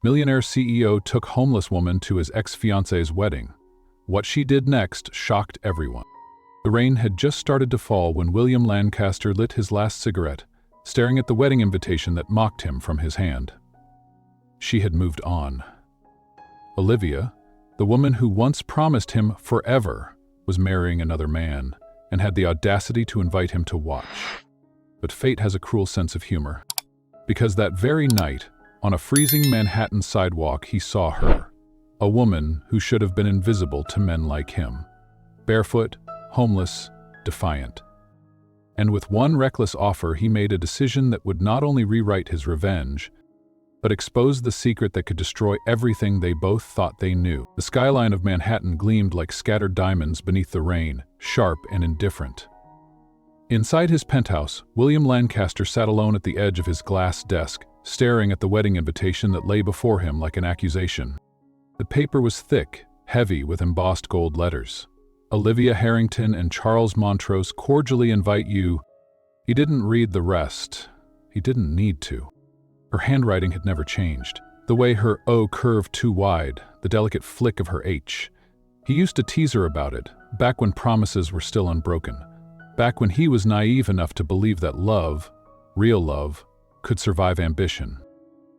Millionaire CEO took homeless woman to his ex-fiancée's wedding. What she did next shocked everyone. The rain had just started to fall when William Lancaster lit his last cigarette, staring at the wedding invitation that mocked him from his hand. She had moved on. Olivia, the woman who once promised him forever, was marrying another man and had the audacity to invite him to watch. But fate has a cruel sense of humor, because that very night, on a freezing Manhattan sidewalk, he saw her, a woman who should have been invisible to men like him, barefoot, homeless, defiant. And with one reckless offer, he made a decision that would not only rewrite his revenge, but expose the secret that could destroy everything they both thought they knew. The skyline of Manhattan gleamed like scattered diamonds beneath the rain, sharp and indifferent. Inside his penthouse, William Lancaster sat alone at the edge of his glass desk, staring at the wedding invitation that lay before him like an accusation. The paper was thick, heavy with embossed gold letters. Olivia Harrington and Charles Montrose cordially invite you. He didn't read the rest. He didn't need to. Her handwriting had never changed. The way her O curved too wide, the delicate flick of her H. He used to tease her about it, back when promises were still unbroken. Back when he was naive enough to believe that love, real love, could survive ambition.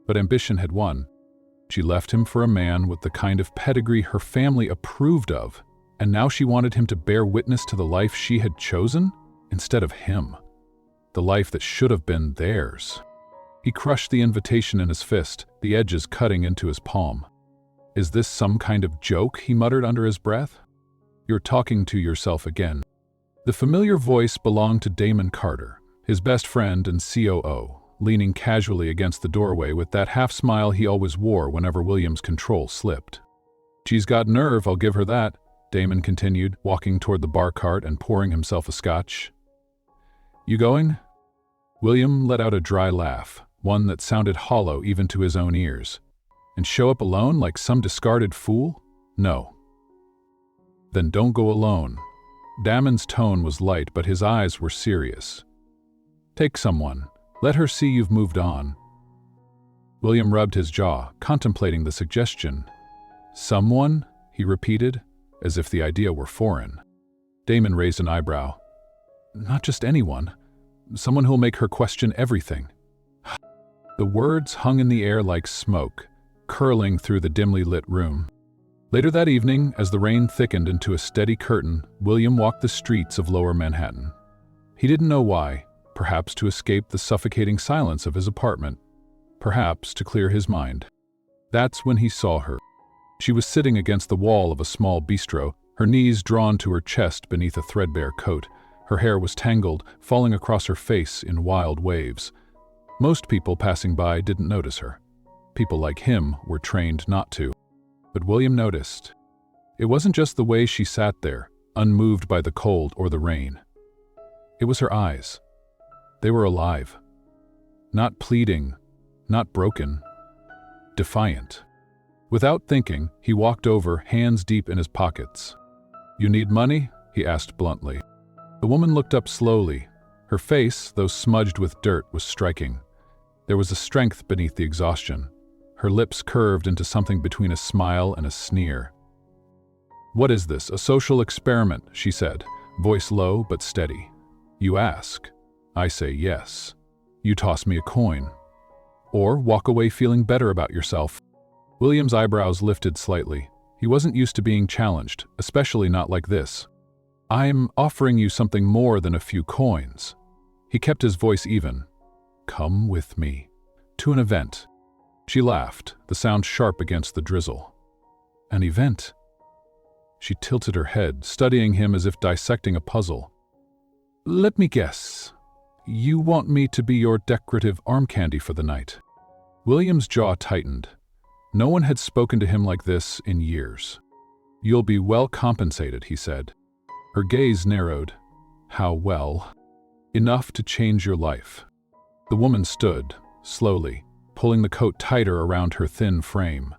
But ambition had won. She left him for a man with the kind of pedigree her family approved of, and now she wanted him to bear witness to the life she had chosen instead of him. The life that should have been theirs. He crushed the invitation in his fist, the edges cutting into his palm. "Is this some kind of joke?" he muttered under his breath. "You're talking to yourself again." The familiar voice belonged to Damon Carter, his best friend and COO, leaning casually against the doorway with that half-smile he always wore whenever William's control slipped. "She's got nerve, I'll give her that," Damon continued, walking toward the bar cart and pouring himself a scotch. "You going?" William let out a dry laugh, one that sounded hollow even to his own ears. "And show up alone like some discarded fool? No." "Then don't go alone." Damon's tone was light, but his eyes were serious. "Take someone. Let her see you've moved on." William rubbed his jaw, contemplating the suggestion. "Someone?" he repeated, as if the idea were foreign. Damon raised an eyebrow. "Not just anyone. Someone who'll make her question everything." The words hung in the air like smoke, curling through the dimly lit room. Later that evening, as the rain thickened into a steady curtain, William walked the streets of Lower Manhattan. He didn't know why, perhaps to escape the suffocating silence of his apartment, perhaps to clear his mind. That's when he saw her. She was sitting against the wall of a small bistro, her knees drawn to her chest beneath a threadbare coat. Her hair was tangled, falling across her face in wild waves. Most people passing by didn't notice her. People like him were trained not to. But William noticed. It wasn't just the way she sat there, unmoved by the cold or the rain. It was her eyes. They were alive. Not pleading, not broken. Defiant. Without thinking, he walked over, hands deep in his pockets. "You need money?" he asked bluntly. The woman looked up slowly. Her face, though smudged with dirt, was striking. There was a strength beneath the exhaustion. Her lips curved into something between a smile and a sneer. "What is this, a social experiment?" she said, voice low but steady. "You ask. I say yes. You toss me a coin. Or walk away feeling better about yourself." William's eyebrows lifted slightly. He wasn't used to being challenged, especially not like this. "I'm offering you something more than a few coins." He kept his voice even. "Come with me. To an event." She laughed, the sound sharp against the drizzle. "An event?" She tilted her head, studying him as if dissecting a puzzle. "Let me guess. You want me to be your decorative arm candy for the night?" William's jaw tightened. No one had spoken to him like this in years. "You'll be well compensated," he said. Her gaze narrowed. "How well?" "Enough to change your life." The woman stood, slowly, pulling the coat tighter around her thin frame.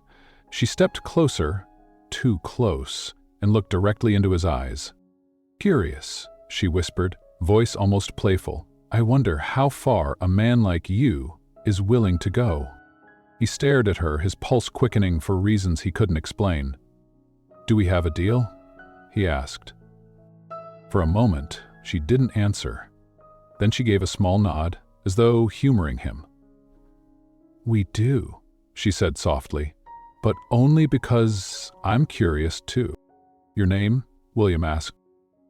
She stepped closer, too close, and looked directly into his eyes. "Curious," she whispered, voice almost playful. "I wonder how far a man like you is willing to go." He stared at her, his pulse quickening for reasons he couldn't explain. "Do we have a deal?" he asked. For a moment, she didn't answer. Then she gave a small nod, as though humoring him. "We do," she said softly, "but only because I'm curious too." "Your name?" William asked.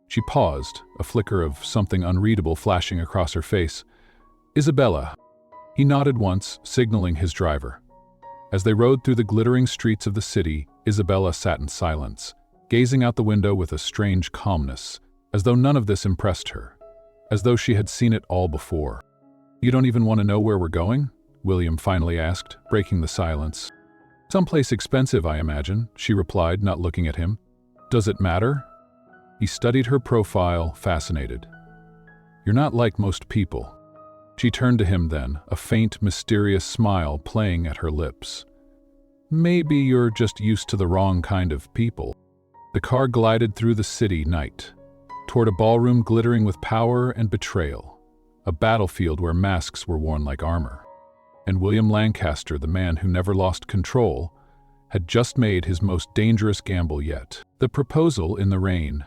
She paused, a flicker of something unreadable flashing across her face. "Isabella." He nodded once, signaling his driver. As they rode through the glittering streets of the city, Isabella sat in silence, gazing out the window with a strange calmness, as though none of this impressed her, as though she had seen it all before. "You don't even want to know where we're going?" William finally asked, breaking the silence. "Someplace expensive, I imagine," she replied, not looking at him. "Does it matter?" He studied her profile, fascinated. "You're not like most people." She turned to him then, a faint, mysterious smile playing at her lips. "Maybe you're just used to the wrong kind of people." The car glided through the city night, toward a ballroom glittering with power and betrayal, a battlefield where masks were worn like armor. And William Lancaster, the man who never lost control, had just made his most dangerous gamble yet. The proposal in the rain.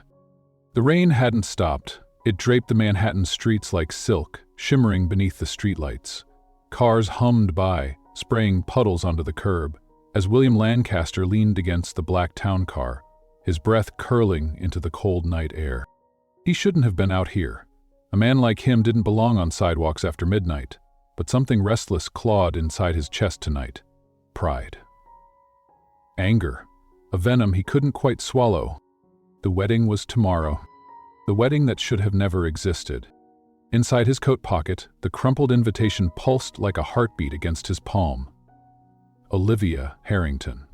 The rain hadn't stopped. It draped the Manhattan streets like silk, shimmering beneath the streetlights. Cars hummed by, spraying puddles onto the curb, as William Lancaster leaned against the black town car, his breath curling into the cold night air. He shouldn't have been out here. A man like him didn't belong on sidewalks after midnight, but something restless clawed inside his chest tonight. Pride. Anger. A venom he couldn't quite swallow. The wedding was tomorrow. The wedding that should have never existed. Inside his coat pocket, the crumpled invitation pulsed like a heartbeat against his palm. Olivia Harrington.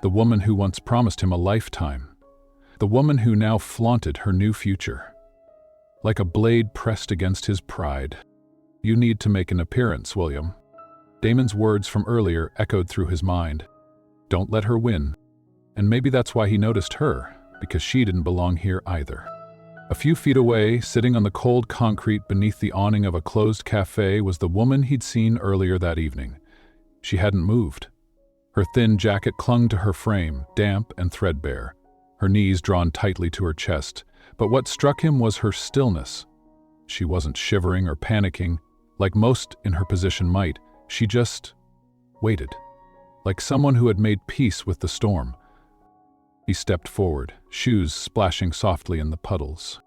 The woman who once promised him a lifetime. The woman who now flaunted her new future. Like a blade pressed against his pride. "You need to make an appearance, William." Damon's words from earlier echoed through his mind. Don't let her win. And maybe that's why he noticed her, because she didn't belong here either. A few feet away, sitting on the cold concrete beneath the awning of a closed cafe, was the woman he'd seen earlier that evening. She hadn't moved. Her thin jacket clung to her frame, damp and threadbare, her knees drawn tightly to her chest. But what struck him was her stillness. She wasn't shivering or panicking, like most in her position might. She just waited, like someone who had made peace with the storm. He stepped forward, shoes splashing softly in the puddles.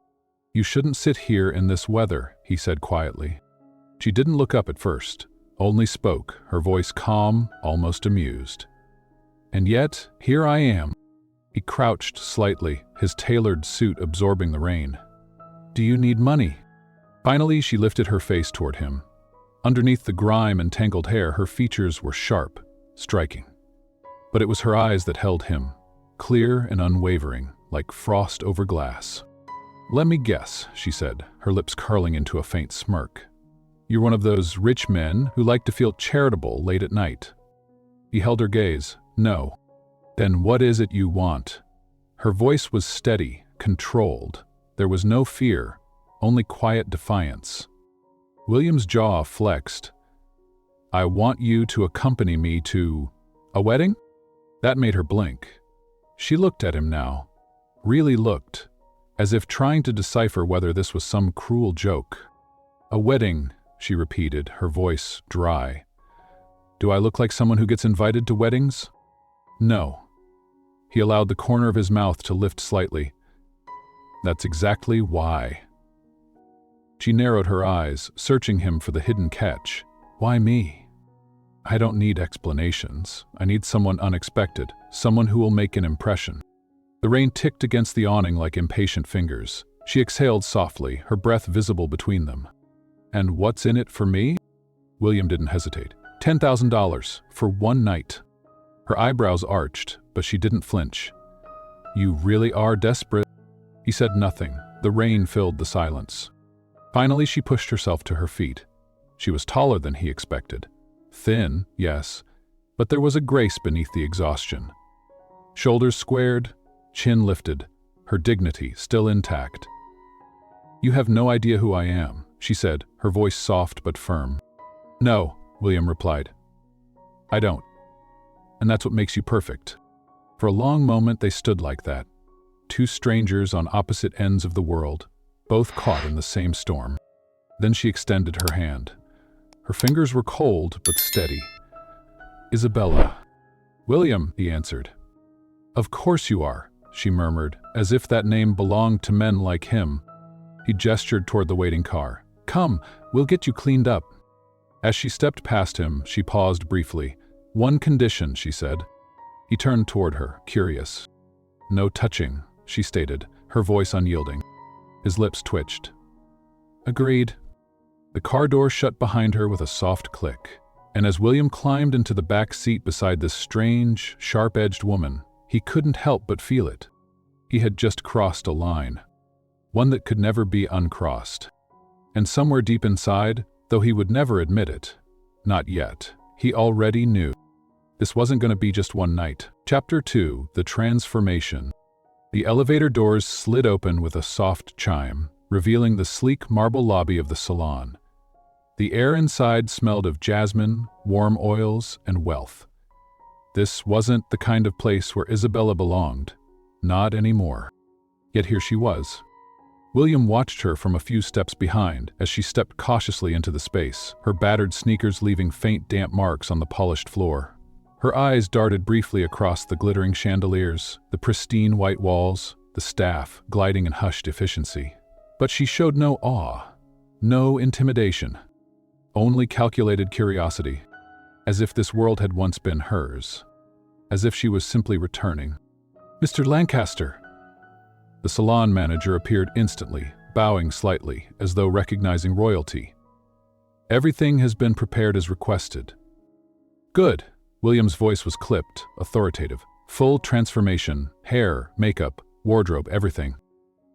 "You shouldn't sit here in this weather," he said quietly. She didn't look up at first, only spoke, her voice calm, almost amused. "And yet, here I am." He crouched slightly, his tailored suit absorbing the rain. "Do you need money?" Finally, she lifted her face toward him. Underneath the grime and tangled hair, her features were sharp, striking. But it was her eyes that held him, clear and unwavering, like frost over glass. "Let me guess," she said, her lips curling into a faint smirk. "You're one of those rich men who like to feel charitable late at night." He held her gaze. "No." "Then what is it you want?" Her voice was steady, controlled. There was no fear, only quiet defiance. William's jaw flexed. "I want you to accompany me to a wedding?" That made her blink. She looked at him now, really looked, as if trying to decipher whether this was some cruel joke. "A wedding," she repeated, her voice dry. "Do I look like someone who gets invited to weddings?" "No." He allowed the corner of his mouth to lift slightly. "That's exactly why." She narrowed her eyes, searching him for the hidden catch. "Why me?" "I don't need explanations. I need someone unexpected, someone who will make an impression." The rain ticked against the awning like impatient fingers. She exhaled softly, her breath visible between them. "And what's in it for me?" William didn't hesitate. $10,000 for one night. Her eyebrows arched, but she didn't flinch. "You really are desperate." He said nothing. The rain filled the silence. Finally, she pushed herself to her feet. She was taller than he expected. Thin, yes, but there was a grace beneath the exhaustion. Shoulders squared, chin lifted, her dignity still intact. "You have no idea who I am," she said, her voice soft but firm. "No," William replied. I don't. And that's what makes you perfect. For a long moment they stood like that, two strangers on opposite ends of the world, both caught in the same storm. Then she extended her hand. Her fingers were cold but steady. Isabella. William, he answered. Of course you are, she murmured, as if that name belonged to men like him. He gestured toward the waiting car. Come, we'll get you cleaned up. As she stepped past him, she paused briefly. One condition, she said. He turned toward her, curious. No touching, she stated, her voice unyielding. His lips twitched. Agreed. The car door shut behind her with a soft click, and as William climbed into the back seat beside this strange, sharp-edged woman, he couldn't help but feel it. He had just crossed a line, one that could never be uncrossed. And somewhere deep inside, though he would never admit it, not yet, he already knew. This wasn't going to be just one night. Chapter 2, The Transformation. The elevator doors slid open with a soft chime, revealing the sleek marble lobby of the salon. The air inside smelled of jasmine, warm oils, and wealth. This wasn't the kind of place where Isabella belonged. Not anymore. Yet here she was. William watched her from a few steps behind as she stepped cautiously into the space, her battered sneakers leaving faint damp marks on the polished floor. Her eyes darted briefly across the glittering chandeliers, the pristine white walls, the staff gliding in hushed efficiency. But she showed no awe, no intimidation, only calculated curiosity, as if this world had once been hers, as if she was simply returning. Mr. Lancaster! The salon manager appeared instantly, bowing slightly, as though recognizing royalty. Everything has been prepared as requested. Good. William's voice was clipped, authoritative. Full transformation, hair, makeup, wardrobe, everything.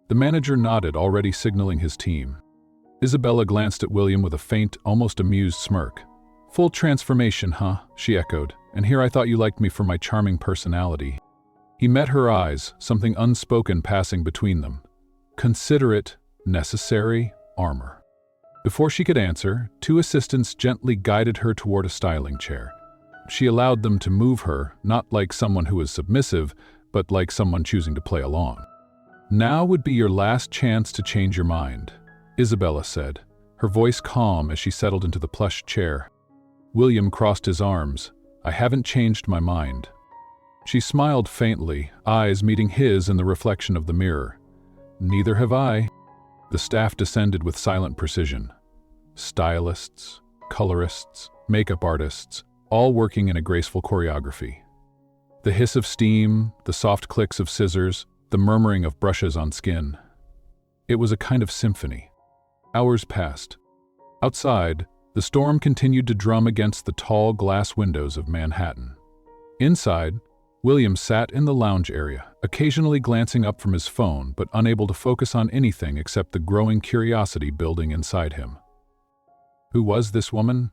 The manager nodded, already signaling his team. Isabella glanced at William with a faint, almost amused smirk. Full transformation, huh? She echoed. And here I thought you liked me for my charming personality. He met her eyes, something unspoken passing between them. Considerate, necessary armor. Before she could answer, two assistants gently guided her toward a styling chair. She allowed them to move her, not like someone who is submissive, but like someone choosing to play along. Now would be your last chance to change your mind, Isabella said, her voice calm as she settled into the plush chair. William crossed his arms. I haven't changed my mind. She smiled faintly, eyes meeting his in the reflection of the mirror. Neither have I. The staff descended with silent precision. Stylists, colorists, makeup artists, all working in a graceful choreography. The hiss of steam, the soft clicks of scissors, the murmuring of brushes on skin. It was a kind of symphony. Hours passed. Outside, the storm continued to drum against the tall glass windows of Manhattan. Inside, William sat in the lounge area, occasionally glancing up from his phone but unable to focus on anything except the growing curiosity building inside him. Who was this woman?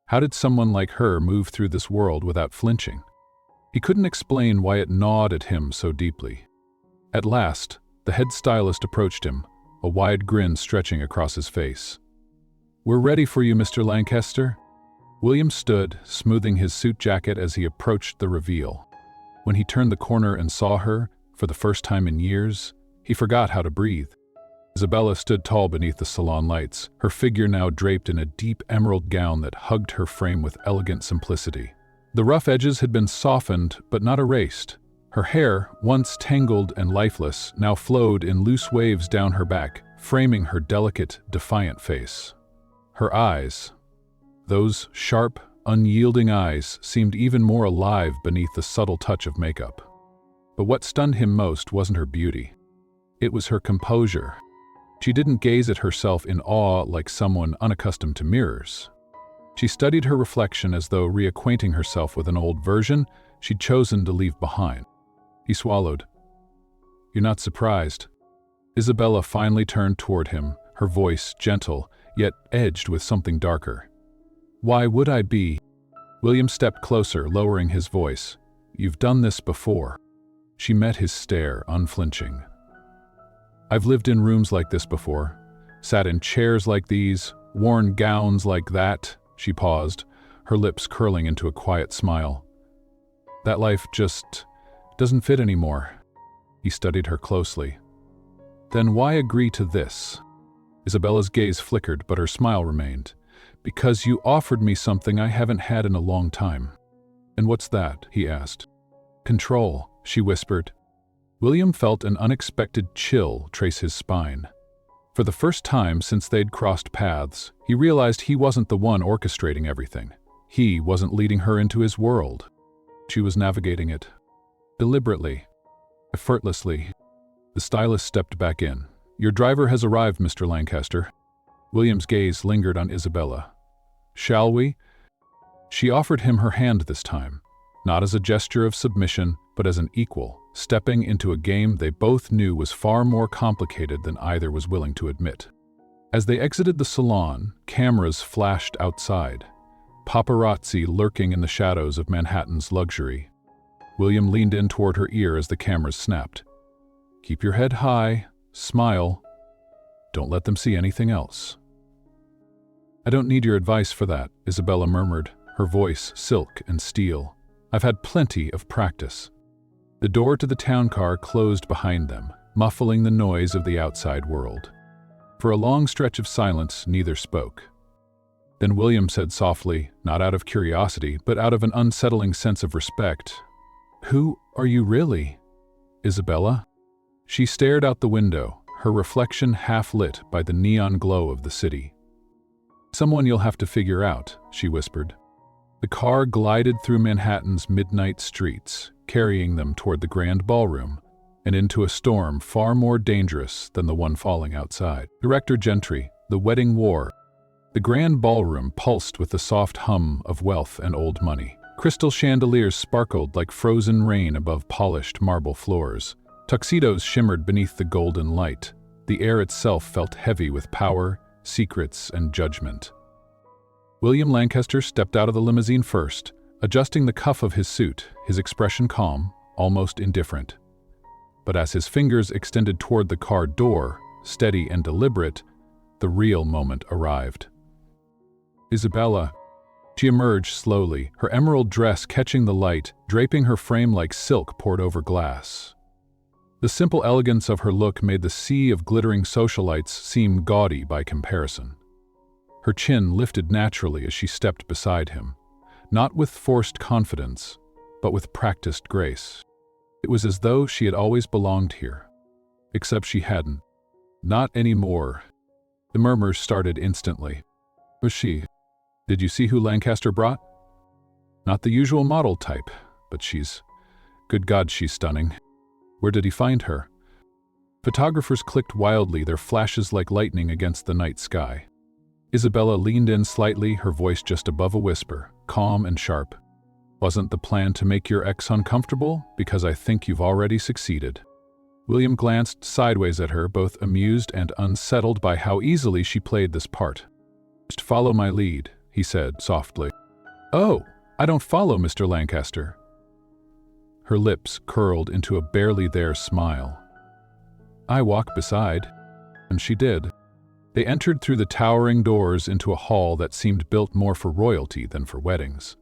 How did someone like her move through this world without flinching? He couldn't explain why it gnawed at him so deeply. At last, the head stylist approached him, a wide grin stretching across his face. We're ready for you, Mr. Lancaster. William stood, smoothing his suit jacket as he approached the reveal. When he turned the corner and saw her, for the first time in years, he forgot how to breathe. Isabella stood tall beneath the salon lights, her figure now draped in a deep emerald gown that hugged her frame with elegant simplicity. The rough edges had been softened but not erased. Her hair, once tangled and lifeless, now flowed in loose waves down her back, framing her delicate, defiant face. Her eyes, those sharp, unyielding eyes, seemed even more alive beneath the subtle touch of makeup. But what stunned him most wasn't her beauty. It was her composure. She didn't gaze at herself in awe like someone unaccustomed to mirrors. She studied her reflection as though reacquainting herself with an old version she'd chosen to leave behind. He swallowed. You're not surprised. Isabella finally turned toward him, her voice gentle, yet edged with something darker. Why would I be? William stepped closer, lowering his voice. You've done this before. She met his stare, unflinching. I've lived in rooms like this before, sat in chairs like these, worn gowns like that. She paused, her lips curling into a quiet smile. That life just doesn't fit anymore. He studied her closely. Then why agree to this? Isabella's gaze flickered, but her smile remained. Because you offered me something I haven't had in a long time. And what's that? He asked. Control, she whispered. William felt an unexpected chill trace his spine. For the first time since they'd crossed paths, he realized he wasn't the one orchestrating everything. He wasn't leading her into his world. She was navigating it. Deliberately. Effortlessly. The stylist stepped back in. Your driver has arrived, Mr. Lancaster. William's gaze lingered on Isabella. Shall we? She offered him her hand this time, not as a gesture of submission, but as an equal, stepping into a game they both knew was far more complicated than either was willing to admit. As they exited the salon, cameras flashed outside, paparazzi lurking in the shadows of Manhattan's luxury. William leaned in toward her ear as the cameras snapped. Keep your head high, smile. Don't let them see anything else. I don't need your advice for that, Isabella murmured, her voice silk and steel. I've had plenty of practice. The door to the town car closed behind them, muffling the noise of the outside world. For a long stretch of silence, neither spoke. Then William said softly, not out of curiosity, but out of an unsettling sense of respect, Who are you really, Isabella? She stared out the window, her reflection half lit by the neon glow of the city. Someone you'll have to figure out, she whispered. The car glided through Manhattan's midnight streets, carrying them toward the grand ballroom, and into a storm far more dangerous than the one falling outside. Director Gentry, the wedding wore. The grand ballroom pulsed with the soft hum of wealth and old money. Crystal chandeliers sparkled like frozen rain above polished marble floors. Tuxedos shimmered beneath the golden light. The air itself felt heavy with power, secrets, and judgment. William Lancaster stepped out of the limousine first, adjusting the cuff of his suit, his expression calm, almost indifferent. But as his fingers extended toward the car door, steady and deliberate, the real moment arrived. Isabella. She emerged slowly, her emerald dress catching the light, draping her frame like silk poured over glass. The simple elegance of her look made the sea of glittering socialites seem gaudy by comparison. Her chin lifted naturally as she stepped beside him, not with forced confidence, but with practiced grace. It was as though she had always belonged here. Except she hadn't. Not anymore. The murmurs started instantly. Was she? Did you see who Lancaster brought? Not the usual model type, but good God, she's stunning. Where did he find her? Photographers clicked wildly, their flashes like lightning against the night sky. Isabella leaned in slightly, her voice just above a whisper, calm and sharp. Wasn't the plan to make your ex uncomfortable? Because I think you've already succeeded. William glanced sideways at her, both amused and unsettled by how easily she played this part. Just follow my lead, he said softly. Oh, I don't follow, Mr. Lancaster. Her lips curled into a barely there smile. I walk beside. And she did. They entered through the towering doors into a hall that seemed built more for royalty than for weddings.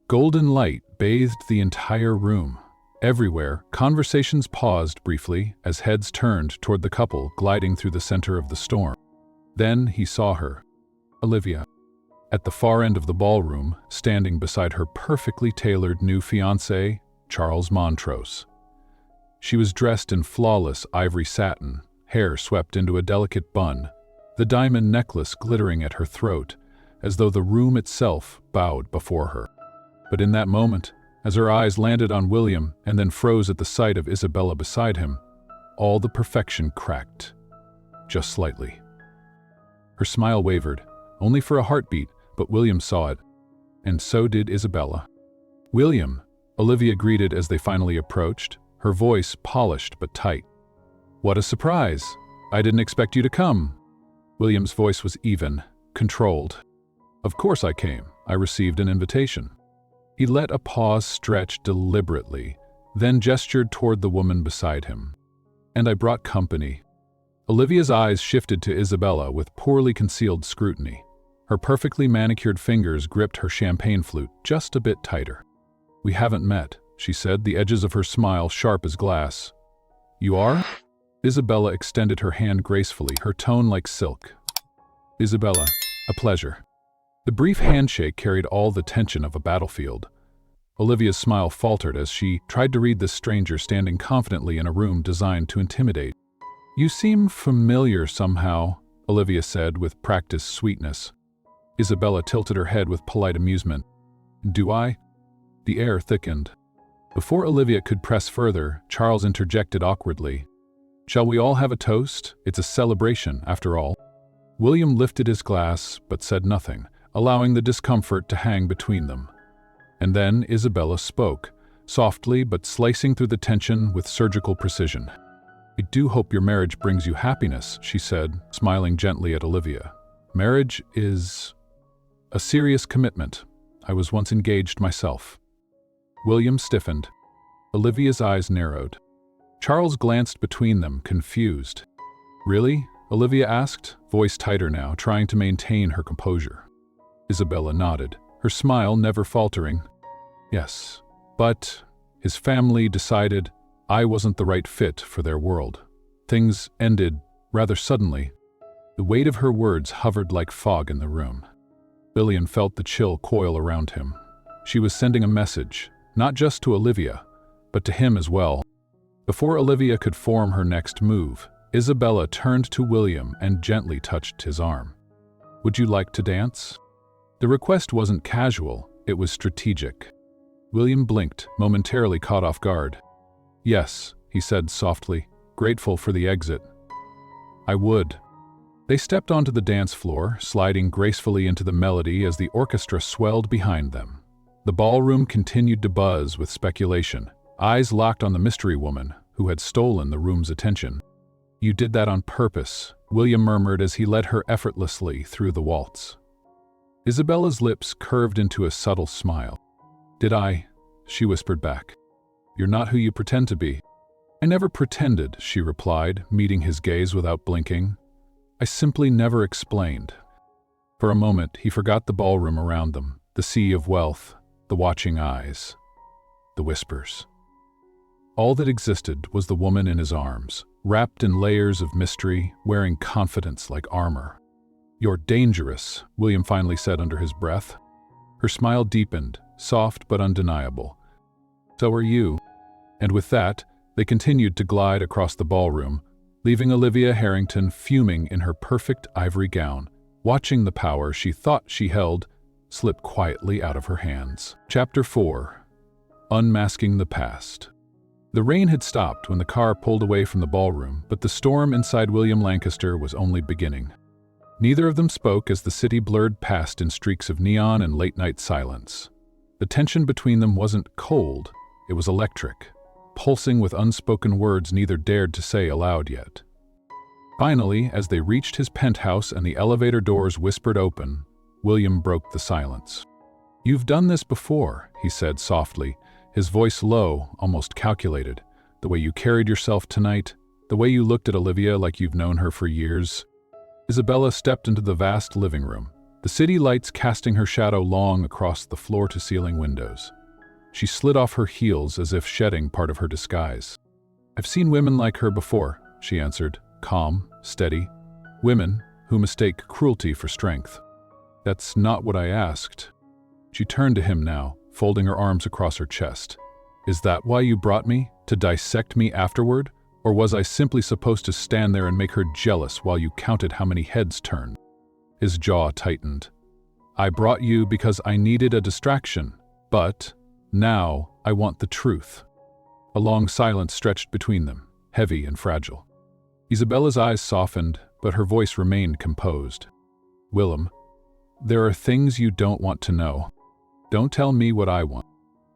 Golden light bathed the entire room. Everywhere, conversations paused briefly as heads turned toward the couple gliding through the center of the storm. Then he saw her, Olivia, at the far end of the ballroom, standing beside her perfectly tailored new fiancé, Charles Montrose. She was dressed in flawless ivory satin, hair swept into a delicate bun, the diamond necklace glittering at her throat, as though the room itself bowed before her. But in that moment, as her eyes landed on William and then froze at the sight of Isabella beside him, all the perfection cracked, just slightly. Her smile wavered, only for a heartbeat, but William saw it, and so did Isabella. William, Olivia greeted as they finally approached, her voice polished but tight. What a surprise! I didn't expect you to come. William's voice was even, controlled. Of course I came. I received an invitation. He let a pause stretch deliberately, then gestured toward the woman beside him. And I brought company. Olivia's eyes shifted to Isabella with poorly concealed scrutiny. Her perfectly manicured fingers gripped her champagne flute just a bit tighter. "We haven't met," she said, the edges of her smile sharp as glass. "You are?" Isabella extended her hand gracefully, her tone like silk. "Isabella, a pleasure." The brief handshake carried all the tension of a battlefield. Olivia's smile faltered as she tried to read this stranger standing confidently in a room designed to intimidate. "You seem familiar somehow," Olivia said with practiced sweetness. Isabella tilted her head with polite amusement. "Do I?" The air thickened. Before Olivia could press further, Charles interjected awkwardly. "Shall we all have a toast? It's a celebration, after all." William lifted his glass, but said nothing, allowing the discomfort to hang between them. And then Isabella spoke, softly but slicing through the tension with surgical precision. "I do hope your marriage brings you happiness," she said, smiling gently at Olivia. "Marriage is a serious commitment. I was once engaged myself." William stiffened. Olivia's eyes narrowed. Charles glanced between them, confused. "Really?" Olivia asked, voice tighter now, trying to maintain her composure. Isabella nodded, her smile never faltering. "Yes, but his family decided I wasn't the right fit for their world. Things ended rather suddenly." The weight of her words hovered like fog in the room. Billion felt the chill coil around him. She was sending a message, not just to Olivia, but to him as well. Before Olivia could form her next move, Isabella turned to William and gently touched his arm. "Would you like to dance?" The request wasn't casual, it was strategic. William blinked, momentarily caught off guard. "Yes," he said softly, grateful for the exit. "I would." They stepped onto the dance floor, sliding gracefully into the melody as the orchestra swelled behind them. The ballroom continued to buzz with speculation, eyes locked on the mystery woman who had stolen the room's attention. "You did that on purpose," William murmured as he led her effortlessly through the waltz. Isabella's lips curved into a subtle smile. "Did I?" she whispered back. "You're not who you pretend to be." "I never pretended," she replied, meeting his gaze without blinking. "I simply never explained." For a moment, he forgot the ballroom around them, the sea of wealth, the watching eyes, the whispers. All that existed was the woman in his arms, wrapped in layers of mystery, wearing confidence like armor. "You're dangerous," William finally said under his breath. Her smile deepened, soft but undeniable. "So are you." And with that, they continued to glide across the ballroom, leaving Olivia Harrington fuming in her perfect ivory gown, watching the power she thought she held slip quietly out of her hands. Chapter 4. Unmasking the Past. The rain had stopped when the car pulled away from the ballroom, but the storm inside William Lancaster was only beginning. Neither of them spoke as the city blurred past in streaks of neon and late-night silence. The tension between them wasn't cold, it was electric, pulsing with unspoken words neither dared to say aloud yet. Finally, as they reached his penthouse and the elevator doors whispered open, William broke the silence. "You've done this before," he said softly, his voice low, almost calculated. "The way you carried yourself tonight, the way you looked at Olivia like you've known her for years." Isabella stepped into the vast living room, the city lights casting her shadow long across the floor-to-ceiling windows. She slid off her heels as if shedding part of her disguise. "I've seen women like her before," she answered, calm, steady. "Women who mistake cruelty for strength." "That's not what I asked." She turned to him now, folding her arms across her chest. "Is that why you brought me? To dissect me afterward? Or was I simply supposed to stand there and make her jealous while you counted how many heads turned?" His jaw tightened. "I brought you because I needed a distraction, but now I want the truth." A long silence stretched between them, heavy and fragile. Isabella's eyes softened, but her voice remained composed. "Willem, there are things you don't want to know. Don't tell me what I want."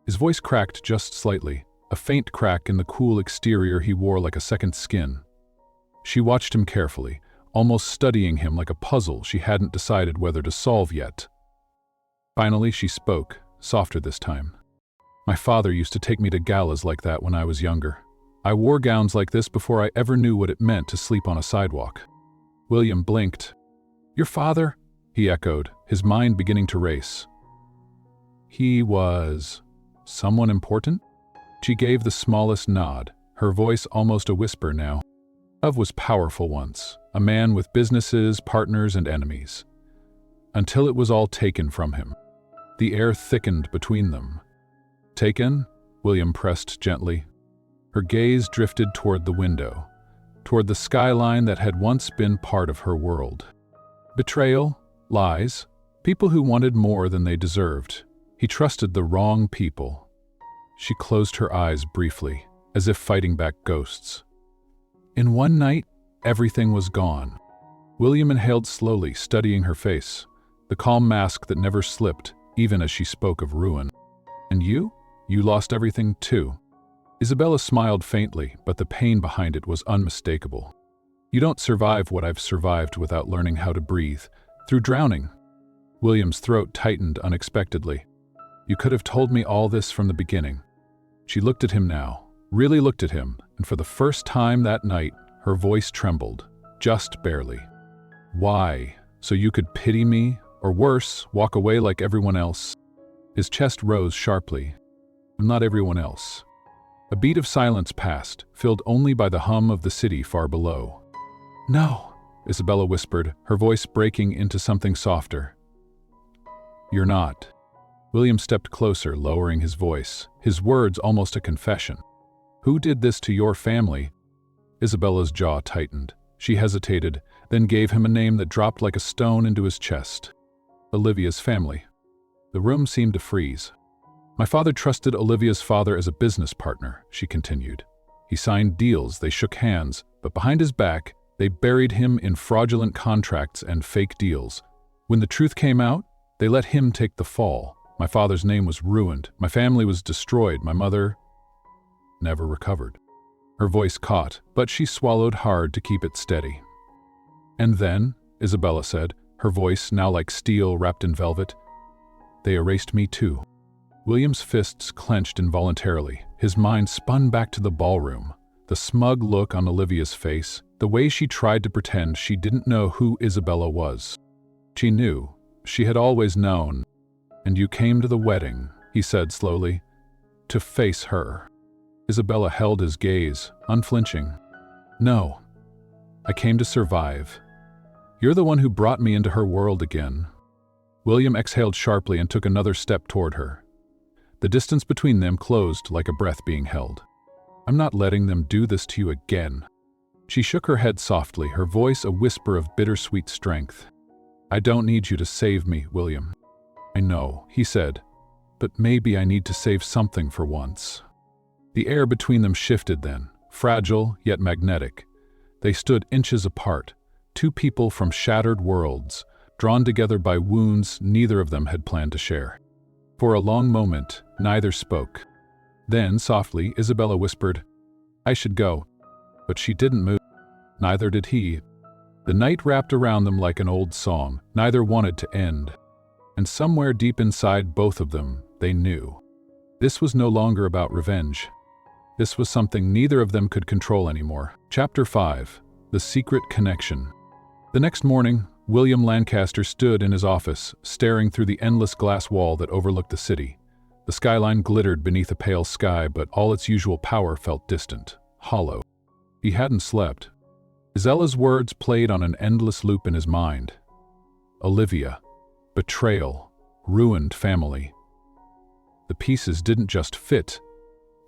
His voice cracked just slightly, a faint crack in the cool exterior he wore like a second skin. She watched him carefully, almost studying him like a puzzle she hadn't decided whether to solve yet. Finally, she spoke, softer this time. "My father used to take me to galas like that when I was younger. I wore gowns like this before I ever knew what it meant to sleep on a sidewalk." William blinked. "Your father?" he echoed, his mind beginning to race. He was someone important? She gave the smallest nod, her voice almost a whisper now. Love was powerful once, a man with businesses, partners, and enemies. Until it was all taken from him. The air thickened between them. Taken? William pressed gently. Her gaze drifted toward the window, toward the skyline that had once been part of her world. Betrayal, lies, people who wanted more than they deserved. He trusted the wrong people. She closed her eyes briefly, as if fighting back ghosts. In one night, everything was gone. William inhaled slowly, studying her face, the calm mask that never slipped, even as she spoke of ruin. And you? You lost everything too. Isabella smiled faintly, but the pain behind it was unmistakable. You don't survive what I've survived without learning how to breathe, through drowning. William's throat tightened unexpectedly. You could have told me all this from the beginning. She looked at him now, really looked at him, and for the first time that night, her voice trembled, just barely. Why? So you could pity me, or worse, walk away like everyone else? His chest rose sharply. Not everyone else. A beat of silence passed, filled only by the hum of the city far below. No, Isabella whispered, her voice breaking into something softer. You're not. William stepped closer, lowering his voice, his words almost a confession. Who did this to your family? Isabella's jaw tightened. She hesitated, then gave him a name that dropped like a stone into his chest. Olivia's family. The room seemed to freeze. My father trusted Olivia's father as a business partner, she continued. He signed deals, they shook hands, but behind his back, they buried him in fraudulent contracts and fake deals. When the truth came out, they let him take the fall. My father's name was ruined, my family was destroyed, my mother never recovered. Her voice caught, but she swallowed hard to keep it steady. And then, Isabella said, her voice now like steel wrapped in velvet, they erased me too. William's fists clenched involuntarily. His mind spun back to the ballroom, the smug look on Olivia's face, the way she tried to pretend she didn't know who Isabella was. She knew. She had always known. And you came to the wedding, he said slowly, to face her. Isabella held his gaze, unflinching. No, I came to survive. You're the one who brought me into her world again. William exhaled sharply and took another step toward her. The distance between them closed like a breath being held. I'm not letting them do this to you again. She shook her head softly, her voice a whisper of bittersweet strength. I don't need you to save me, William. I know, he said, but maybe I need to save something for once. The air between them shifted then, fragile yet magnetic. They stood inches apart, two people from shattered worlds, drawn together by wounds neither of them had planned to share. For a long moment, neither spoke. Then, softly, Isabella whispered, I should go. But she didn't move. Neither did he. The night wrapped around them like an old song. Neither wanted to end. And somewhere deep inside both of them, they knew. This was no longer about revenge. This was something neither of them could control anymore. Chapter 5. The Secret Connection. The next morning, William Lancaster stood in his office, staring through the endless glass wall that overlooked the city. The skyline glittered beneath a pale sky, but all its usual power felt distant, hollow. He hadn't slept. Isabella's words played on an endless loop in his mind. Olivia. Betrayal. Ruined family. The pieces didn't just fit.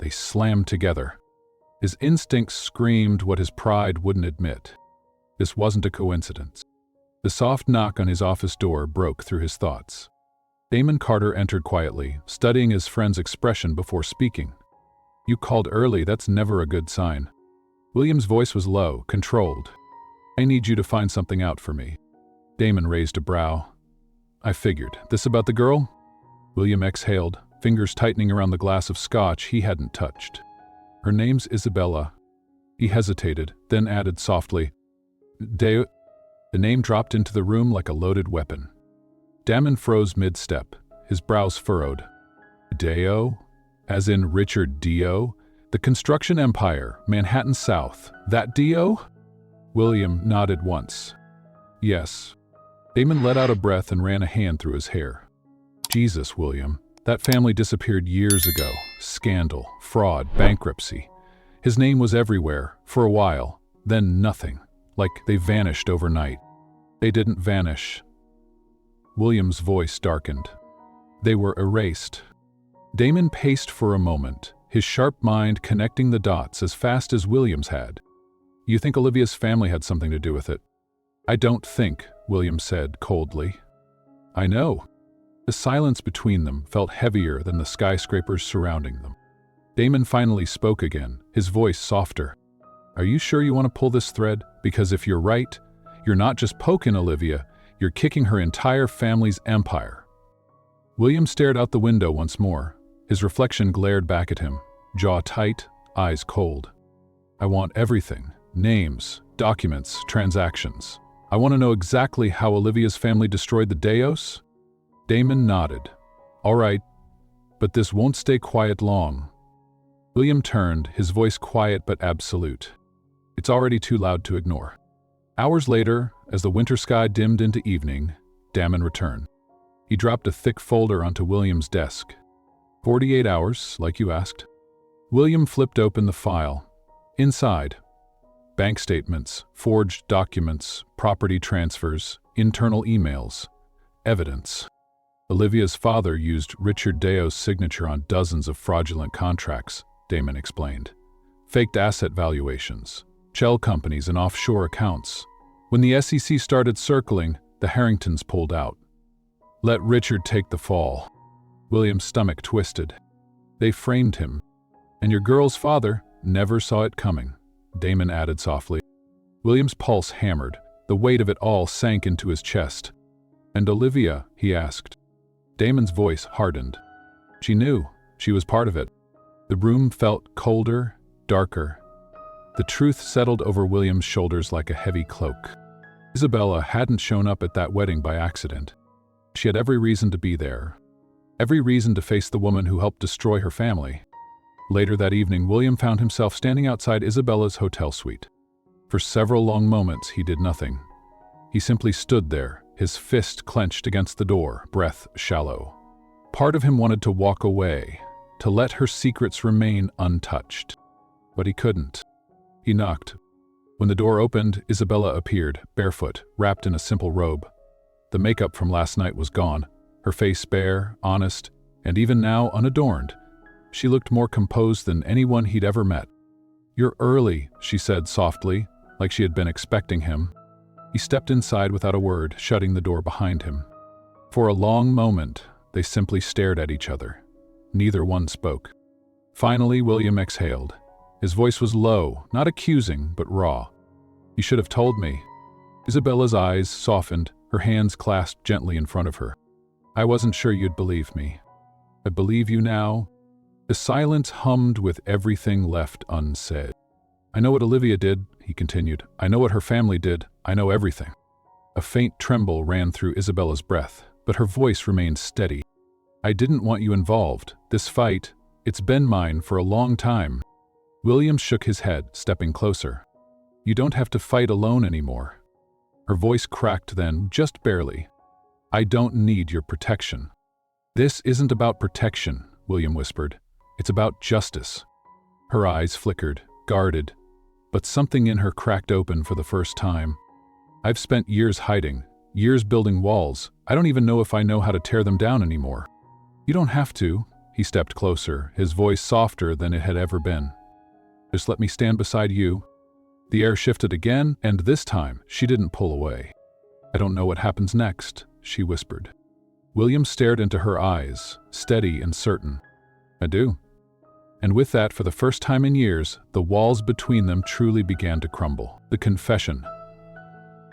They slammed together. His instincts screamed what his pride wouldn't admit. This wasn't a coincidence. The soft knock on his office door broke through his thoughts. Damon Carter entered quietly, studying his friend's expression before speaking. You called early, that's never a good sign. William's voice was low, controlled. I need you to find something out for me. Damon raised a brow. I figured. This about the girl? William exhaled, fingers tightening around the glass of scotch he hadn't touched. Her name's Isabella. He hesitated, then added softly, The name dropped into the room like a loaded weapon. Damon froze mid-step, his brows furrowed. Deo? As in Richard Dio? The construction empire, Manhattan South. That Dio? William nodded once. Yes. Damon let out a breath and ran a hand through his hair. Jesus, William. That family disappeared years ago. Scandal, fraud, bankruptcy. His name was everywhere, for a while, then nothing. Like they vanished overnight. They didn't vanish. William's voice darkened. They were erased. Damon paced for a moment, his sharp mind connecting the dots as fast as William's had. You think Olivia's family had something to do with it? I don't think, William said coldly. I know. The silence between them felt heavier than the skyscrapers surrounding them. Damon finally spoke again, his voice softer. Are you sure you want to pull this thread? Because if you're right, you're not just poking Olivia, you're kicking her entire family's empire. William stared out the window once more. His reflection glared back at him, jaw tight, eyes cold. I want everything. Names, documents, transactions. I want to know exactly how Olivia's family destroyed the Deos. Damon nodded. All right, but this won't stay quiet long. William turned, his voice quiet but absolute. It's already too loud to ignore. Hours later, as the winter sky dimmed into evening, Damon returned. He dropped a thick folder onto William's desk. 48 hours, like you asked. William flipped open the file. Inside, bank statements, forged documents, property transfers, internal emails, evidence. Olivia's father used Richard Deo's signature on dozens of fraudulent contracts, Damon explained. Faked asset valuations, shell companies and offshore accounts. When the SEC started circling, the Harringtons pulled out. Let Richard take the fall. William's stomach twisted. They framed him. And your girl's father never saw it coming, Damon added softly. William's pulse hammered. The weight of it all sank into his chest. And Olivia, he asked. Damon's voice hardened. She knew. She was part of it. The room felt colder, darker. The truth settled over William's shoulders like a heavy cloak. Isabella hadn't shown up at that wedding by accident. She had every reason to be there. Every reason to face the woman who helped destroy her family. Later that evening, William found himself standing outside Isabella's hotel suite. For several long moments, he did nothing. He simply stood there, his fist clenched against the door, breath shallow. Part of him wanted to walk away, to let her secrets remain untouched. But he couldn't. He knocked. When the door opened, Isabella appeared, barefoot, wrapped in a simple robe. The makeup from last night was gone, her face bare, honest, and even now unadorned. She looked more composed than anyone he'd ever met. You're early, she said softly, like she had been expecting him. He stepped inside without a word, shutting the door behind him. For a long moment, they simply stared at each other. Neither one spoke. Finally, William exhaled. His voice was low, not accusing, but raw. You should have told me. Isabella's eyes softened, her hands clasped gently in front of her. I wasn't sure you'd believe me. I believe you now. The silence hummed with everything left unsaid. I know what Olivia did, he continued. I know what her family did. I know everything. A faint tremble ran through Isabella's breath, but her voice remained steady. I didn't want you involved. This fight, it's been mine for a long time. William shook his head, stepping closer. You don't have to fight alone anymore. Her voice cracked then, just barely. I don't need your protection. This isn't about protection, William whispered. It's about justice. Her eyes flickered, guarded, but something in her cracked open for the first time. I've spent years hiding, years building walls. I don't even know if I know how to tear them down anymore. You don't have to. He stepped closer, his voice softer than it had ever been. Just let me stand beside you. The air shifted again, and this time she didn't pull away. I don't know what happens next, she whispered. William stared into her eyes, steady and certain. I do. And with that, for the first time in years, the walls between them truly began to crumble. The confession.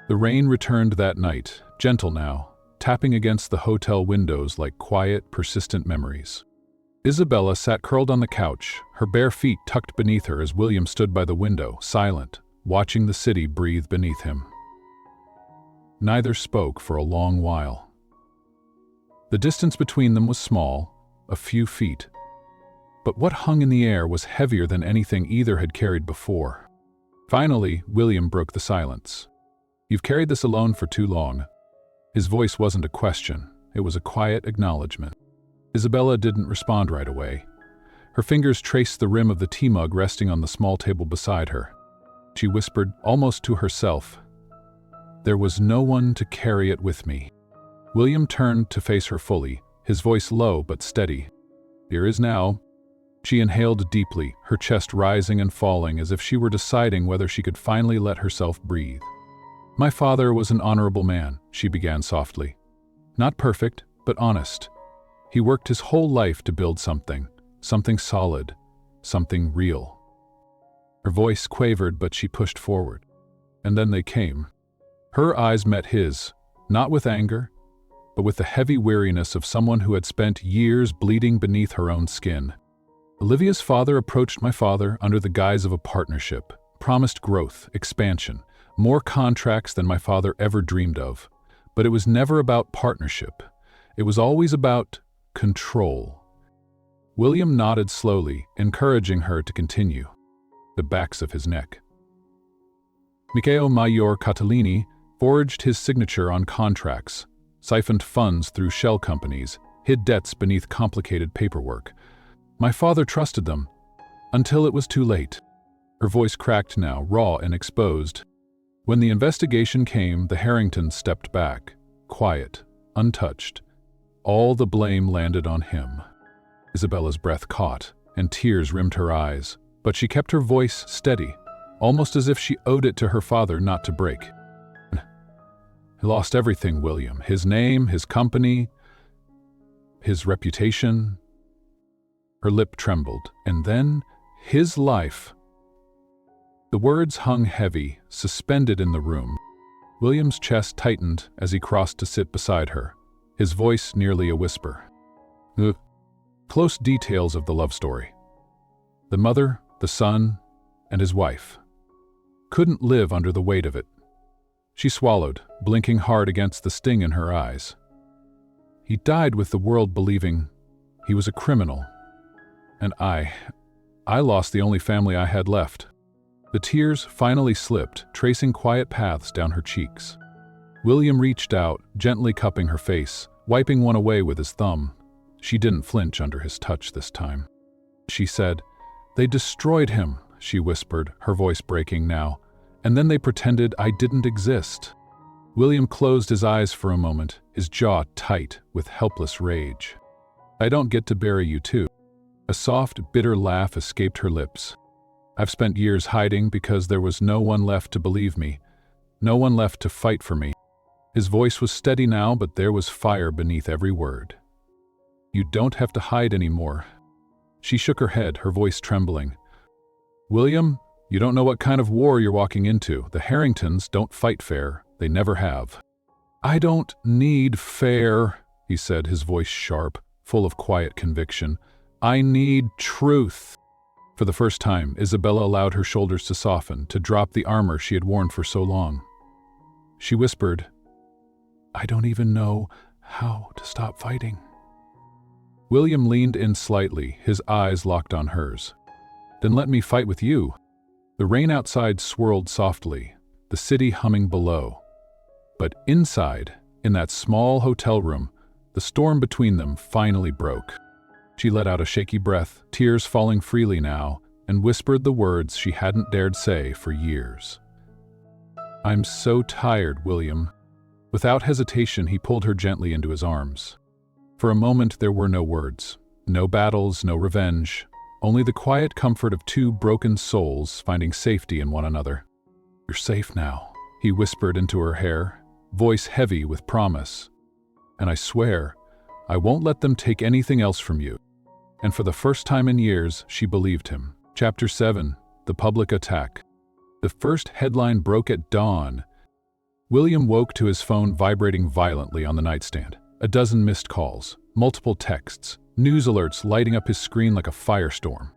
The rain returned that night, gentle now, tapping against the hotel windows like quiet, persistent memories. Isabella sat curled on the couch, her bare feet tucked beneath her as William stood by the window, silent, watching the city breathe beneath him. Neither spoke for a long while. The distance between them was small, a few feet. But what hung in the air was heavier than anything either had carried before. Finally, William broke the silence. You've carried this alone for too long. His voice wasn't a question, it was a quiet acknowledgement. Isabella didn't respond right away. Her fingers traced the rim of the tea mug resting on the small table beside her. She whispered, almost to herself, "There was no one to carry it with me." William turned to face her fully, his voice low but steady. "Here is now." She inhaled deeply, her chest rising and falling as if she were deciding whether she could finally let herself breathe. "My father was an honorable man," she began softly. "Not perfect, but honest. He worked his whole life to build something solid, something real." Her voice quavered, but she pushed forward. And then they came. Her eyes met his, not with anger, but with the heavy weariness of someone who had spent years bleeding beneath her own skin. "Olivia's father approached my father under the guise of a partnership, promised growth, expansion, more contracts than my father ever dreamed of. But it was never about partnership. It was always about control." William nodded slowly, encouraging her to continue. The backs of his neck. Michele Major Catalini forged his signature on contracts, siphoned funds through shell companies, hid debts beneath complicated paperwork. My father trusted them, until it was too late. Her voice cracked now, raw and exposed. When the investigation came, the Harringtons stepped back, quiet, untouched. All the blame landed on him. Isabella's breath caught, and tears rimmed her eyes, but she kept her voice steady, almost as if she owed it to her father not to break. "He lost everything, William. His name, his company, his reputation." Her lip trembled, and then his life. The words hung heavy, suspended in the room. William's chest tightened as he crossed to sit beside her, his voice nearly a whisper. Close details of the love story. The mother, the son, and his wife. Couldn't live under the weight of it. She swallowed, blinking hard against the sting in her eyes. He died with the world believing he was a criminal. And I lost the only family I had left. The tears finally slipped, tracing quiet paths down her cheeks. William reached out, gently cupping her face, wiping one away with his thumb. She didn't flinch under his touch this time. She said, "They destroyed him," she whispered, her voice breaking now, "and then they pretended I didn't exist." William closed his eyes for a moment, his jaw tight with helpless rage. "I don't get to bury you too." A soft, bitter laugh escaped her lips. "I've spent years hiding because there was no one left to believe me, no one left to fight for me." His voice was steady now, but there was fire beneath every word. "You don't have to hide anymore." She shook her head, her voice trembling. "William, you don't know what kind of war you're walking into. The Harringtons don't fight fair. They never have." "I don't need fair," he said, his voice sharp, full of quiet conviction. "I need truth." For the first time, Isabella allowed her shoulders to soften, to drop the armor she had worn for so long. She whispered, "I don't even know how to stop fighting." William leaned in slightly, his eyes locked on hers. "Then let me fight with you." The rain outside swirled softly, the city humming below. But inside, in that small hotel room, the storm between them finally broke. She let out a shaky breath, tears falling freely now, and whispered the words she hadn't dared say for years. "I'm so tired, William." Without hesitation, he pulled her gently into his arms. For a moment there were no words, no battles, no revenge, only the quiet comfort of two broken souls finding safety in one another. "You're safe now," he whispered into her hair, voice heavy with promise. "And I swear, I won't let them take anything else from you." And for the first time in years, she believed him. Chapter 7. The Public Attack. The first headline broke at dawn. William woke to his phone vibrating violently on the nightstand. A dozen missed calls, multiple texts, news alerts lighting up his screen like a firestorm.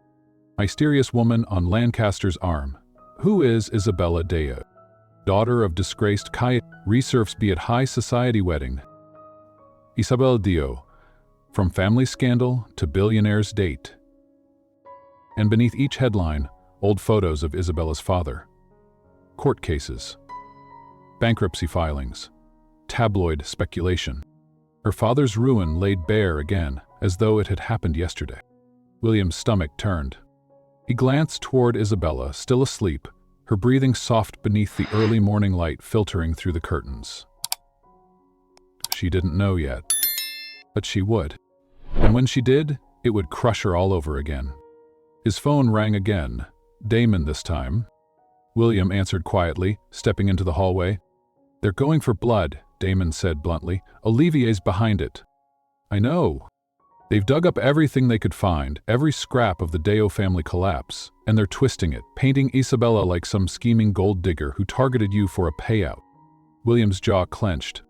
Mysterious woman on Lancaster's arm. Who is Isabella Deo? Daughter of disgraced resurfs be at high society wedding. Isabella Deo. From family scandal to billionaire's date. And beneath each headline, old photos of Isabella's father. Court cases. Bankruptcy filings. tabloid speculation. Her father's ruin laid bare again, as though it had happened yesterday. William's stomach turned. He glanced toward Isabella, still asleep, her breathing soft beneath the early morning light filtering through the curtains. She didn't know yet, but she would. And when she did, it would crush her all over again. His phone rang again. Damon this time. William answered quietly, stepping into the hallway. "They're going for blood," Damon said bluntly. "Olivier's behind it." "I know. They've dug up everything they could find, every scrap of the Deo family collapse, and they're twisting it, painting Isabella like some scheming gold digger who targeted you for a payout." William's jaw clenched.